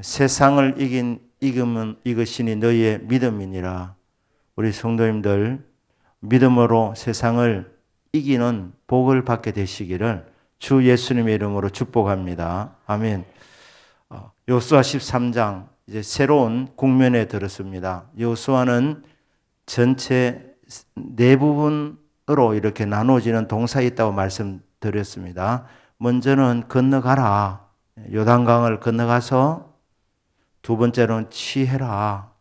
세상을 이기면 이것이니 너희의 믿음이니라. 우리 성도님들 믿음으로 세상을 이기는 복을 받게 되시기를 주 예수님의 이름으로 축복합니다. 아멘. 여호수아 13장 이제 새로운 국면에 들었습니다. 여호수아는 전체 네 부분으로 이렇게 나눠지는 동사가 있다고 말씀드렸습니다. 먼저는 건너가라. 요단강을 건너가서 두 번째로는 취해라.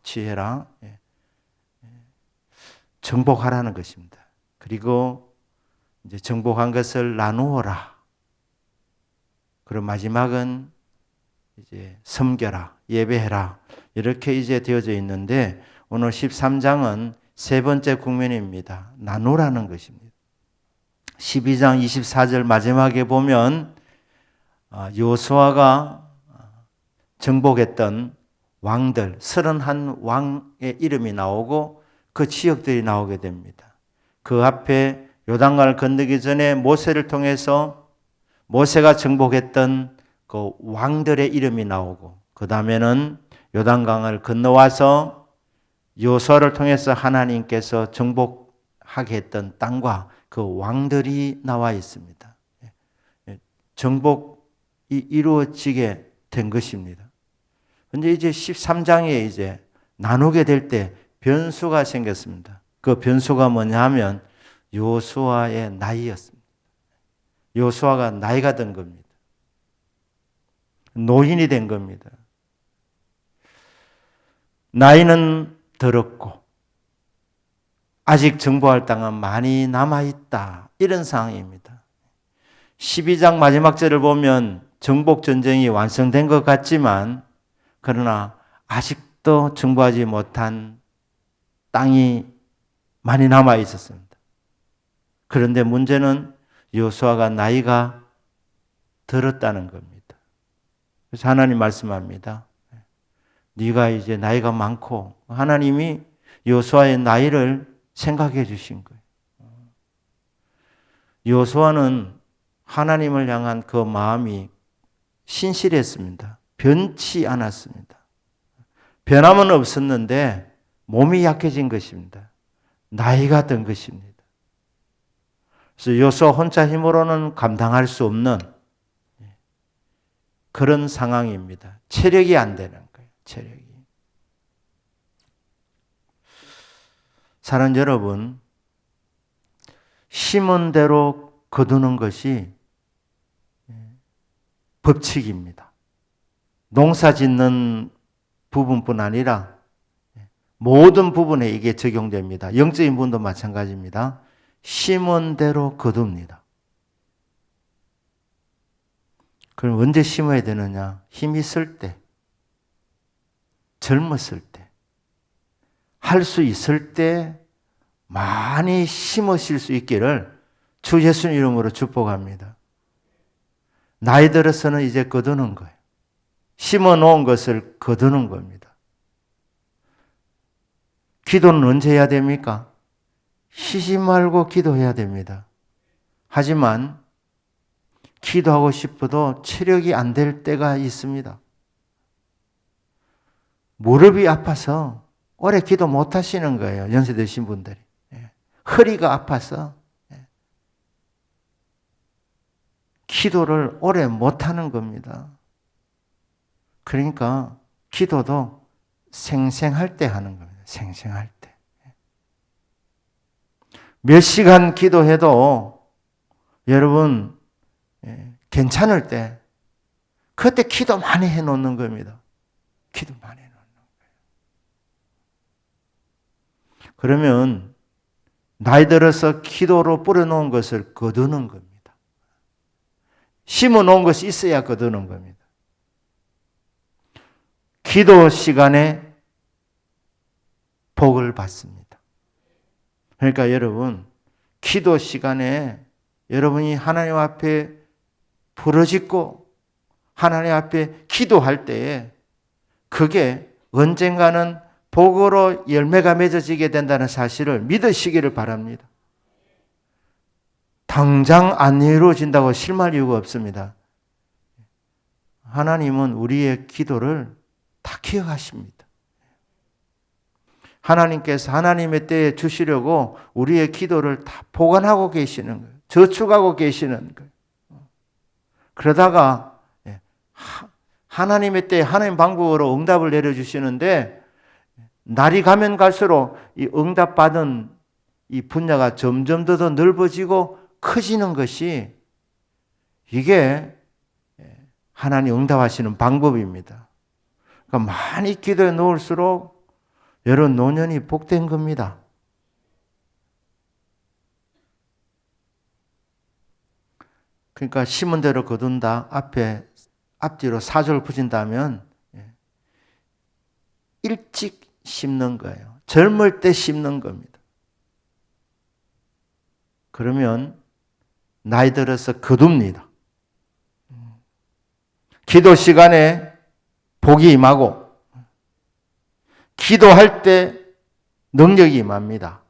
정복하라는 것입니다. 그리고 이제 정복한 것을 나누어라. 그리고 마지막은 이제 섬겨라, 예배해라. 이렇게 이제 되어져 있는데 오늘 13장은 세 번째 국면입니다. 나누라는 것입니다. 12장 24절 마지막에 보면 여호수아가 정복했던 왕들 31왕의 이름이 나오고 그 지역들이 나오게 됩니다. 그 앞에 요단강을 건너기 전에 모세를 통해서 모세가 정복했던 그 왕들의 이름이 나오고 그 다음에는 요단강을 건너와서 여호수아를 통해서 하나님께서 정복하게 했던 땅과 그 왕들이 나와 있습니다. 정복이 이루어지게 된 것입니다. 그런데 이제 13장에 이제 나누게 될 때 변수가 생겼습니다. 그 변수가 뭐냐 하면 여호수아의 나이였습니다. 여호수아가 나이가 든 겁니다. 노인이 된 겁니다. 나이는 들었고 아직 정복할 땅은 많이 남아있다. 이런 상황입니다. 12장 마지막 절을 보면 정복 전쟁이 완성된 것 같지만 그러나 아직도 정복하지 못한 땅이 많이 남아 있었습니다. 그런데 문제는 여호수아가 나이가 들었다는 겁니다. 그래서 하나님 말씀합니다. 네가 이제 나이가 많고 하나님이 여호수아의 나이를 생각해 주신 거예요. 여호수아는 하나님을 향한 그 마음이 신실했습니다. 변치 않았습니다. 변함은 없었는데 몸이 약해진 것입니다. 나이가 든 것입니다. 그래서 여호수아 혼자 힘으로는 감당할 수 없는 그런 상황입니다. 체력이 안 되는 거예요. 체력이. 사랑 여러분, 심은 대로 거두는 것이 법칙입니다. 농사 짓는 부분뿐 아니라 모든 부분에 이게 적용됩니다. 영적인 부분도 마찬가지입니다. 심은 대로 거둡니다. 그럼 언제 심어야 되느냐? 힘이 있을 때, 젊었을 때, 할 수 있을 때 많이 심으실 수 있기를 주 예수님 이름으로 축복합니다. 나이 들어서는 이제 거두는 거예요. 심어 놓은 것을 거두는 겁니다. 기도는 언제 해야 됩니까? 쉬지 말고 기도해야 됩니다. 하지만 기도하고 싶어도 체력이 안 될 때가 있습니다. 무릎이 아파서 오래 기도 못 하시는 거예요. 연세 드신 분들이. 허리가 아파서 기도를 오래 못 하는 겁니다. 그러니까 기도도 생생할 때 하는 겁니다. 생생할 때. 몇 시간 기도해도 여러분 괜찮을 때 그때 기도 많이 해놓는 겁니다. 기도 많이 해놓는 거예요. 그러면 나이 들어서 기도로 뿌려놓은 것을 거두는 겁니다. 심어놓은 것이 있어야 거두는 겁니다. 기도 시간에 복을 받습니다. 그러니까 여러분, 기도 시간에 여러분이 하나님 앞에 부르짖고 하나님 앞에 기도할 때에 그게 언젠가는 복으로 열매가 맺어지게 된다는 사실을 믿으시기를 바랍니다. 당장 안 이루어진다고 실망할 이유가 없습니다. 하나님은 우리의 기도를 다 기억하십니다. 하나님께서 하나님의 때에 주시려고 우리의 기도를 다 보관하고 계시는 거예요. 저축하고 계시는 거예요. 그러다가 하나님의 때에 하나님 방법으로 응답을 내려주시는데 날이 가면 갈수록 이 응답받은 이 분야가 점점 더 넓어지고 커지는 것이 이게 하나님 응답하시는 방법입니다. 그러니까 많이 기도해 놓을수록 여러분 노년이 복된 겁니다. 그러니까 심은 대로 거둔다. 앞뒤로 사조를 붙인다면 일찍 심는 거예요. 젊을 때 심는 겁니다. 그러면 나이 들어서 거둡니다. 기도 시간에 복이 임하고 기도할 때 능력이 임합니다.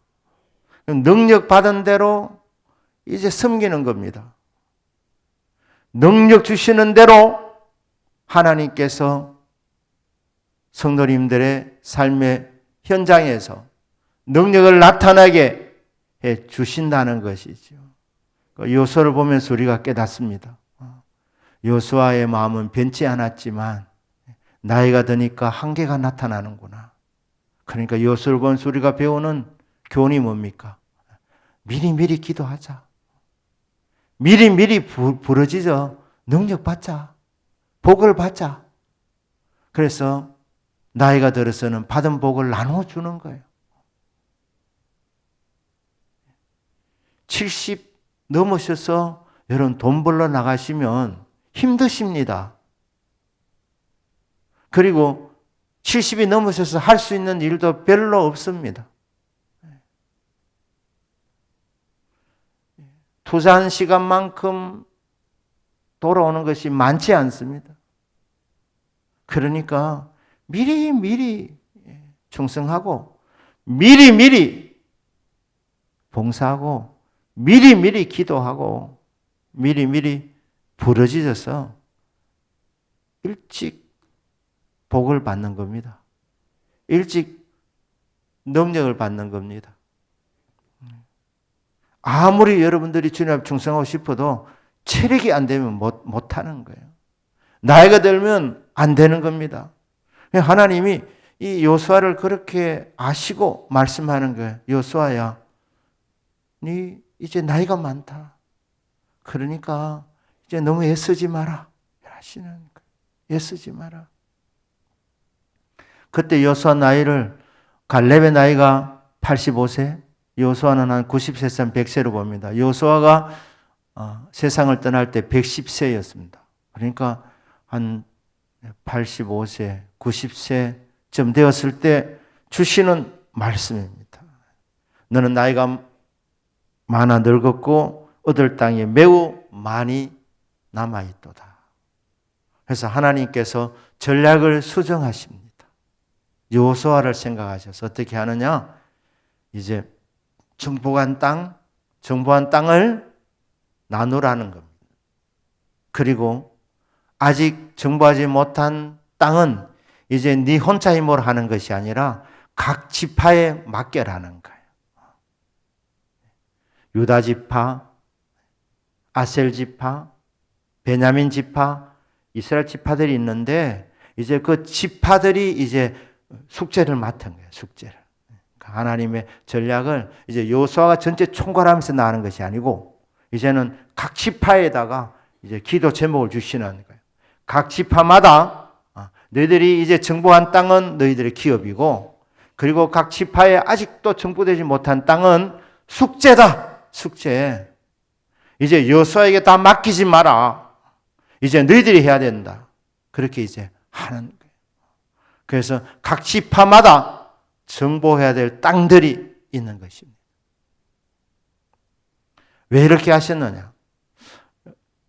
능력 받은 대로 이제 섬기는 겁니다. 능력 주시는 대로 하나님께서 성도님들의 삶의 현장에서 능력을 나타나게 해 주신다는 것이죠. 요소를 보면서 우리가 깨닫습니다. 요수아의 마음은 변치 않았지만 나이가 드니까 한계가 나타나는구나. 그러니까 요수를 보면서 우리가 배우는 교훈이 뭡니까? 미리미리 기도하자. 미리미리 부르짖어 능력 받자. 복을 받자. 그래서 나이가 들어서는 받은 복을 나눠주는 거예요. 70 넘으셔서 여러분 돈 벌러 나가시면 힘드십니다. 그리고 70이 넘으셔서 할 수 있는 일도 별로 없습니다. 투자한 시간만큼 돌아오는 것이 많지 않습니다. 그러니까 미리미리 충성하고 미리미리 봉사하고 미리미리 기도하고 미리미리 부르짖어서 일찍 복을 받는 겁니다. 일찍 능력을 받는 겁니다. 아무리 여러분들이 주님 앞에 충성하고 싶어도 체력이 안 되면 못하는 거예요. 나이가 들면 안 되는 겁니다. 하나님이 이 요수아를 그렇게 아시고 말씀하는 거예요. 요수아야, 네 이제 나이가 많다. 그러니까 이제 너무 애쓰지 마라. 하시는 거예요. 애쓰지 마라. 그때 요수아 나이를 갈렙의 나이가 85세, 요수아는 한 90세에서 100세로 봅니다. 요수아가 세상을 떠날 때 110세였습니다. 그러니까 한 85세, 90세쯤 되었을 때 주시는 말씀입니다. 너는 나이가 많아 늙었고 얻을 땅이 매우 많이 남아있도다. 그래서 하나님께서 전략을 수정하십니다. 요수아를 생각하셔서 어떻게 하느냐? 이제 정복한 땅을 나누라는 겁니다. 그리고 아직 정복하지 못한 땅은 이제 네 혼자 힘으로 하는 것이 아니라 각 지파에 맡겨라는 거예요. 유다 지파, 아셀 지파, 베냐민 지파, 이스라엘 지파들이 있는데 이제 그 지파들이 이제 숙제를 맡은 거예요. 숙제를. 하나님의 전략을 이제 요수아가 전체 총괄하면서 나가는 것이 아니고 이제는 각 지파에다가 이제 기도 제목을 주시는 거예요. 각 지파마다 너희들이 이제 정복한 땅은 너희들의 기업이고 그리고 각 지파에 아직도 정복되지 못한 땅은 숙제다. 숙제. 이제 요수아에게 다 맡기지 마라. 이제 너희들이 해야 된다. 그렇게 이제 하는 거예요. 그래서 각 지파마다 정복해야 될 땅들이 있는 것입니다. 왜 이렇게 하셨느냐?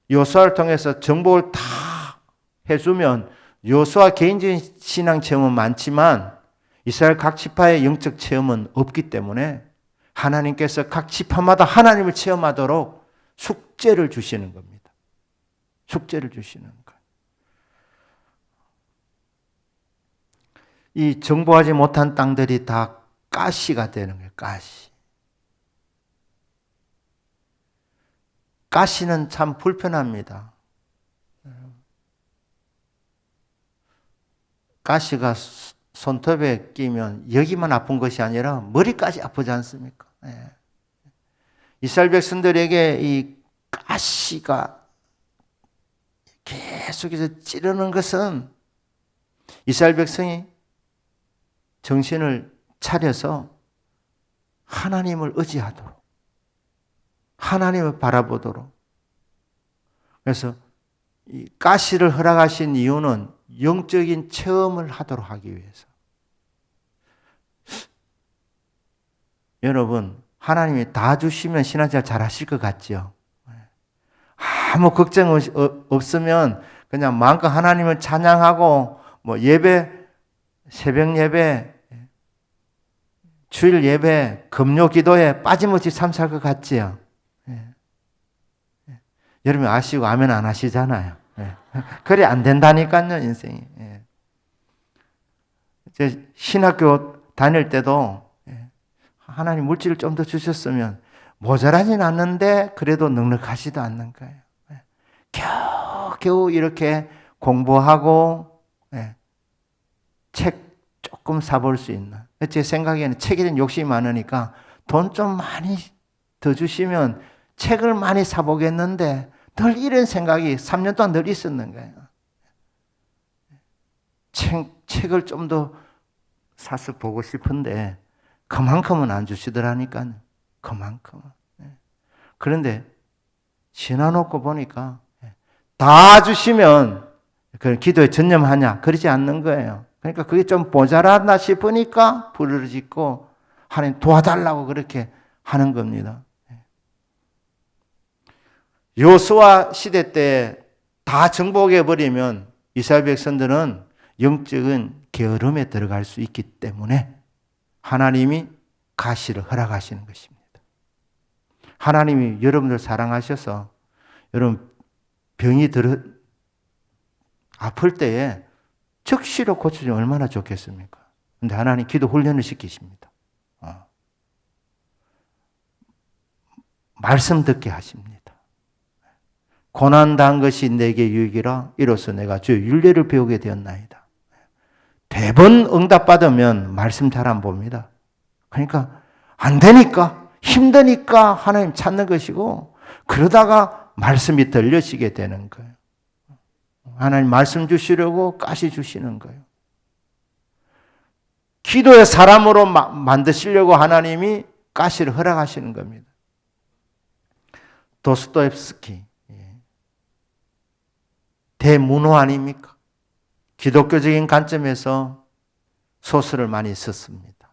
요수아를 통해서 정복을 다 해주면 요수아 개인적인 신앙 체험은 많지만 이스라엘 각 지파의 영적 체험은 없기 때문에 하나님께서 각 지파마다 하나님을 체험하도록 숙제를 주시는 겁니다. 숙제를 주시는 거예요. 이 정복하지 못한 땅들이 다 가시가 되는 거예요. 가시. 가시는 참 불편합니다. 가시가 손톱에 끼면 여기만 아픈 것이 아니라 머리까지 아프지 않습니까? 예. 이스라엘 백성들에게 이 가시가 계속해서 찌르는 것은 이스라엘 백성이 정신을 차려서 하나님을 의지하도록, 하나님을 바라보도록. 그래서 이 가시를 허락하신 이유는 영적인 체험을 하도록 하기 위해서. 여러분, 하나님이 다 주시면 신앙생활 잘 하실 것 같죠? 아무 걱정 없으면 그냥 마음껏 하나님을 찬양하고 뭐 예배, 새벽 예배, 주일 예배, 금요 기도에 빠짐없이 참석할 것 같지요? 여러분 아시고 아멘 안 하시잖아요. 그래 안 된다니까요, 인생이. 이제 신학교 다닐 때도 하나님 물질을 좀 더 주셨으면 모자라진 않는데 그래도 넉넉하지도 않는 거예요. 겨우 이렇게 공부하고 책 조금 사볼 수 있는. 제 생각에는 책에 대한 욕심이 많으니까 돈 좀 많이 더 주시면 책을 많이 사보겠는데 늘 이런 생각이 3년 동안 늘 있었는 거예요. 책을 좀 더 사서 보고 싶은데 그만큼은 안 주시더라니까요. 그만큼은. 그런데 지나놓고 보니까 다 주시면 그 기도에 전념하냐? 그러지 않는 거예요. 그러니까 그게 좀 모자라나 싶으니까 부르짖고 하나님 도와달라고 그렇게 하는 겁니다. 여호수아 시대 때 다 정복해버리면 이스라엘 백성들은 영적인 게으름에 들어갈 수 있기 때문에 하나님이 가시를 허락하시는 것입니다. 하나님이 여러분들 사랑하셔서 여러분 병이 아플 때에 즉시로 고쳐주면 얼마나 좋겠습니까? 근데 하나님 기도 훈련을 시키십니다. 말씀 듣게 하십니다. 고난당한 것이 내게 유익이라 이로써 내가 주의 율례를 배우게 되었나이다. 대번 응답받으면 말씀 잘 안 봅니다. 그러니까 안 되니까 힘드니까 하나님 찾는 것이고 그러다가 말씀이 들려지게 되는 거예요. 하나님 말씀 주시려고 가시 주시는 거예요. 기도의 사람으로 만드시려고 하나님이 가시를 허락하시는 겁니다. 도스토옙스키 대문호 아닙니까? 기독교적인 관점에서 소설을 많이 썼습니다.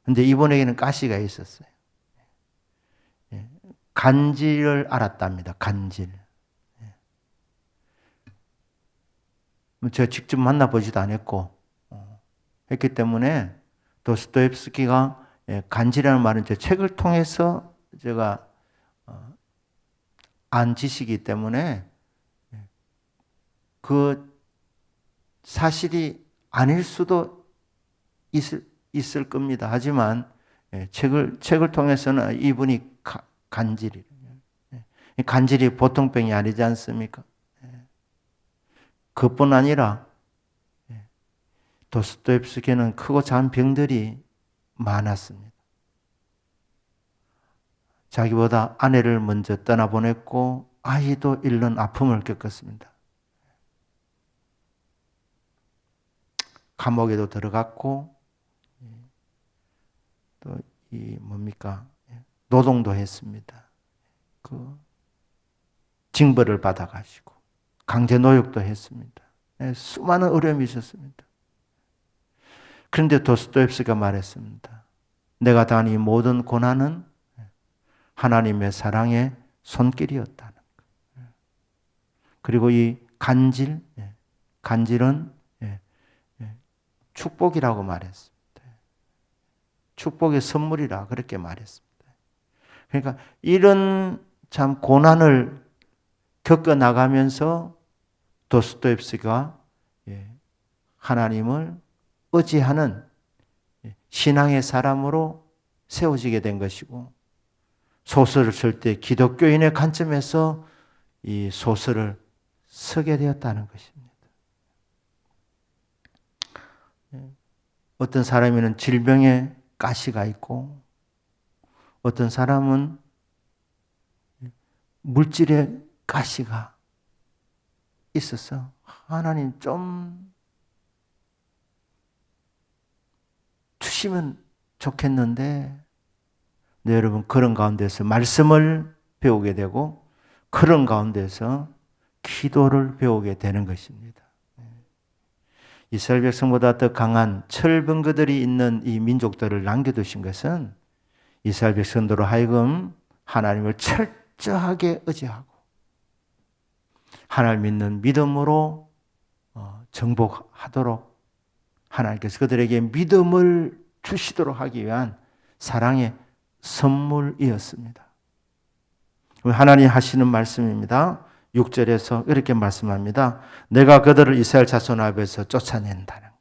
그런데 이분에게는 가시가 있었어요. 간질을 알았답니다. 간질. 제가 직접 만나보지도 않았고 했기 때문에 도스토옙스키가 간질이라는 말은 제 책을 통해서 제가 안 지식이기 때문에 그 사실이 아닐 수도 있을 겁니다. 하지만 책을 통해서는 이분이 간질이. 간질이 보통 병이 아니지 않습니까? 그뿐 아니라 도스토옙스키는 크고 작은 병들이 많았습니다. 자기보다 아내를 먼저 떠나보냈고 아이도 잃는 아픔을 겪었습니다. 감옥에도 들어갔고 또 노동도 했습니다. 징벌을 받아가지고 강제 노역도 했습니다. 수많은 어려움이 있었습니다. 그런데 도스토옙스키가 말했습니다. 내가 당한 이 모든 고난은 하나님의 사랑의 손길이었다는 것. 그리고 이 간질은 축복이라고 말했습니다. 축복의 선물이라 그렇게 말했습니다. 그러니까 이런 참 고난을 겪어 나가면서 도스토옙스키가 하나님을 의지하는 신앙의 사람으로 세워지게 된 것이고, 소설을 쓸 때 기독교인의 관점에서 이 소설을 쓰게 되었다는 것입니다. 어떤 사람에는 질병에 가시가 있고, 어떤 사람은 물질의 가시가 있어서 하나님 좀 주시면 좋겠는데, 네, 여러분, 그런 가운데서 말씀을 배우게 되고 그런 가운데서 기도를 배우게 되는 것입니다. 이스라엘 백성보다 더 강한 철병거들이 있는 이 민족들을 남겨두신 것은 이스라엘 백성들로 하여금 하나님을 철저하게 의지하고 하나님 믿는 믿음으로 정복하도록 하나님께서 그들에게 믿음을 주시도록 하기 위한 사랑의 선물이었습니다. 하나님 하시는 말씀입니다. 6절에서 이렇게 말씀합니다. 내가 그들을 이스라엘 자손 앞에서 쫓아낸다는 것.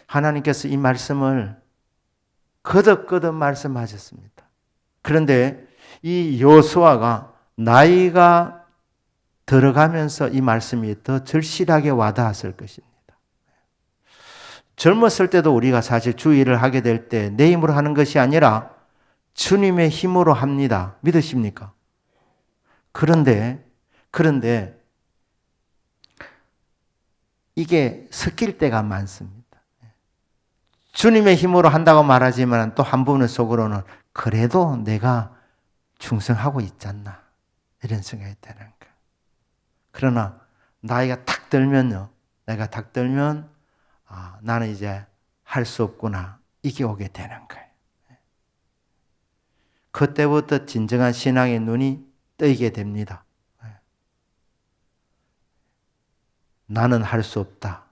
하나님께서 이 말씀을 거듭거듭 말씀하셨습니다. 그런데 이 여호수아가 나이가 들어가면서 이 말씀이 더 절실하게 와닿았을 것입니다. 젊었을 때도 우리가 사실 주의를 하게 될 때 내 힘으로 하는 것이 아니라 주님의 힘으로 합니다. 믿으십니까? 그런데 이게 섞일 때가 많습니다. 주님의 힘으로 한다고 말하지만 또 한 부분 속으로는 그래도 내가 충성하고 있잖나 이런 생각이 드는 거예요. 그러나 나이가 탁 들면요, 내가 탁 들면 나는 이제 할 수 없구나 이게 오게 되는 거예요. 그때부터 진정한 신앙의 눈이 뜨이게 됩니다. 나는 할 수 없다.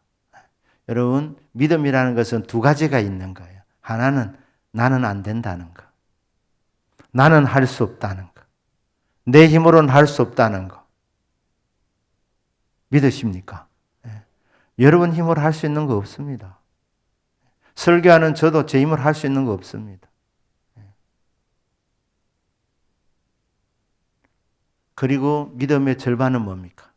여러분, 믿음이라는 것은 두 가지가 있는 거예요. 하나는 나는 안 된다는 거. 나는 할 수 없다는 거. 내 힘으로는 할 수 없다는 거. 믿으십니까? 여러분 힘으로 할 수 있는 거 없습니다. 설교하는 저도 제 힘으로 할 수 있는 거 없습니다. 그리고 믿음의 절반은 뭡니까?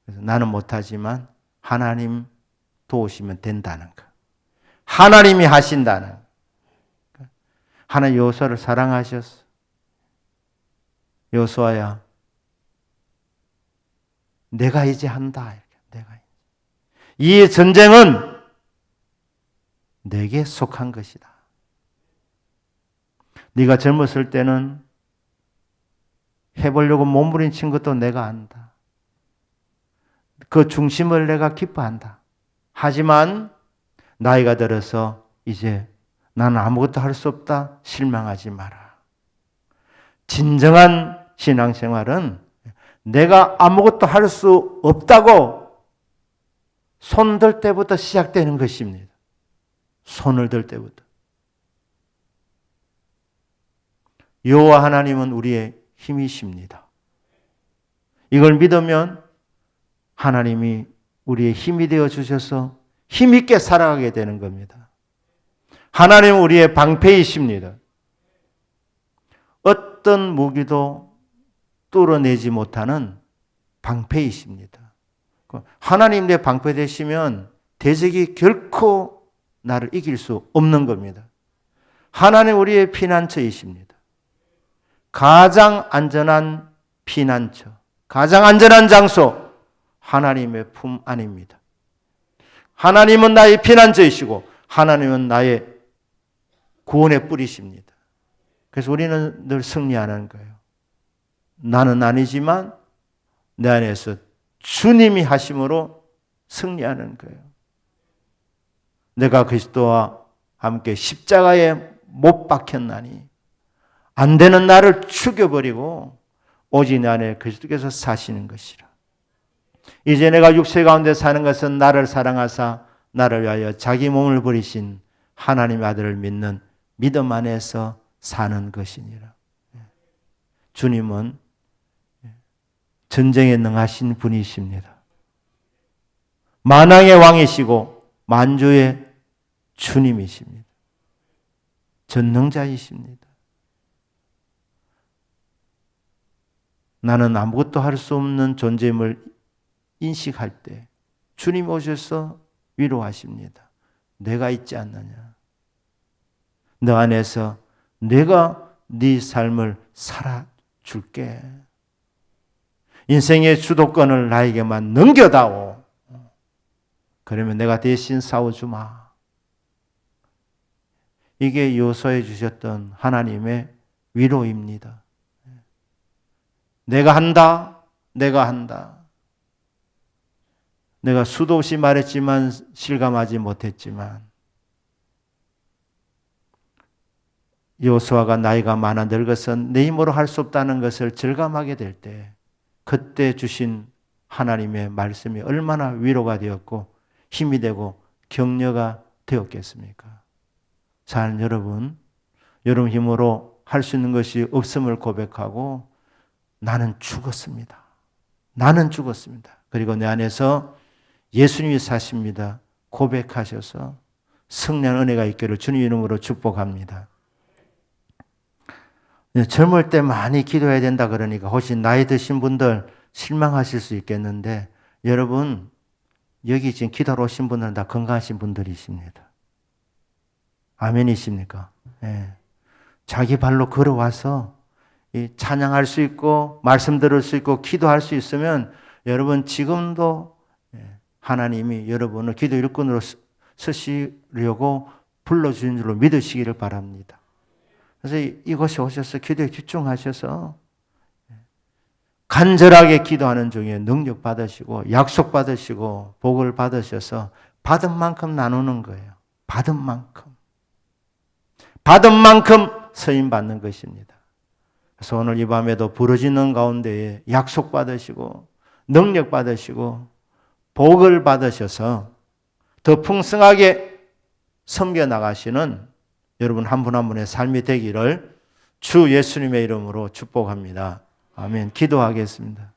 그래서 나는 못하지만 하나님 도우시면 된다는 거. 하나님이 하신다는 거. 하나님 여호수아를 사랑하셨어. 여호수아야, 내가 이제 한다. 이 전쟁은 내게 속한 것이다. 네가 젊었을 때는 해보려고 몸부림친 것도 내가 안다. 그 중심을 내가 기뻐한다. 하지만 나이가 들어서 이제 나는 아무것도 할 수 없다. 실망하지 마라. 진정한 신앙생활은 내가 아무것도 할 수 없다고 손들 때부터 시작되는 것입니다. 손을 들 때부터. 여호와 하나님은 우리의 힘이십니다. 이걸 믿으면 하나님이 우리의 힘이 되어 주셔서 힘있게 살아가게 되는 겁니다. 하나님은 우리의 방패이십니다. 어떤 무기도 뚫어내지 못하는 방패이십니다. 하나님 내 방패 되시면 대적이 결코 나를 이길 수 없는 겁니다. 하나님 우리의 피난처이십니다. 가장 안전한 피난처, 가장 안전한 장소, 하나님의 품 안입니다. 하나님은 나의 피난처이시고 하나님은 나의 구원의 뿌리십니다. 그래서 우리는 늘 승리하는 거예요. 나는 아니지만 내 안에서 주님이 하심으로 승리하는 거예요. 내가 그리스도와 함께 십자가에 못 박혔나니 안 되는 나를 죽여버리고 오직 내 안에 그리스도께서 사시는 것이라. 이제 내가 육체 가운데 사는 것은 나를 사랑하사 나를 위하여 자기 몸을 버리신 하나님의 아들을 믿는 믿음 안에서 사는 것이니라. 주님은 전쟁에 능하신 분이십니다. 만왕의 왕이시고 만주의 주님이십니다. 전능자이십니다. 나는 아무것도 할 수 없는 존재임을 인식할 때 주님 오셔서 위로하십니다. 내가 있지 않느냐. 너 안에서 내가 네 삶을 살아줄게. 인생의 주도권을 나에게만 넘겨다오. 그러면 내가 대신 싸워주마. 이게 여호수아에 주셨던 하나님의 위로입니다. 내가 한다. 내가 한다. 내가 수도 없이 말했지만 실감하지 못했지만 여호수아가 나이가 많아 늙어서 내 힘으로 할 수 없다는 것을 절감하게 될 때 그때 주신 하나님의 말씀이 얼마나 위로가 되었고 힘이 되고 격려가 되었겠습니까? 자, 여러분 힘으로 할 수 있는 것이 없음을 고백하고 나는 죽었습니다. 나는 죽었습니다. 그리고 내 안에서 예수님이 사십니다. 고백하셔서 승리한 은혜가 있기를 주님 이름으로 축복합니다. 젊을 때 많이 기도해야 된다 그러니까 혹시 나이 드신 분들 실망하실 수 있겠는데 여러분 여기 지금 기도하러 오신 분들은 다 건강하신 분들이십니다. 아멘이십니까? 네. 자기 발로 걸어와서 찬양할 수 있고 말씀 들을 수 있고 기도할 수 있으면 여러분 지금도 하나님이 여러분을 기도 일꾼으로 쓰시려고 불러주신 줄로 믿으시기를 바랍니다. 그래서 이곳에 오셔서 기도에 집중하셔서 간절하게 기도하는 중에 능력 받으시고 약속 받으시고 복을 받으셔서 받은 만큼 나누는 거예요. 받은 만큼. 받은 만큼 서임 받는 것입니다. 그래서 오늘 이 밤에도 부르짖는 가운데에 약속 받으시고 능력 받으시고 복을 받으셔서 더 풍성하게 섬겨 나가시는 여러분 한 분 한 분의 삶이 되기를 주 예수님의 이름으로 축복합니다. 아멘. 기도하겠습니다.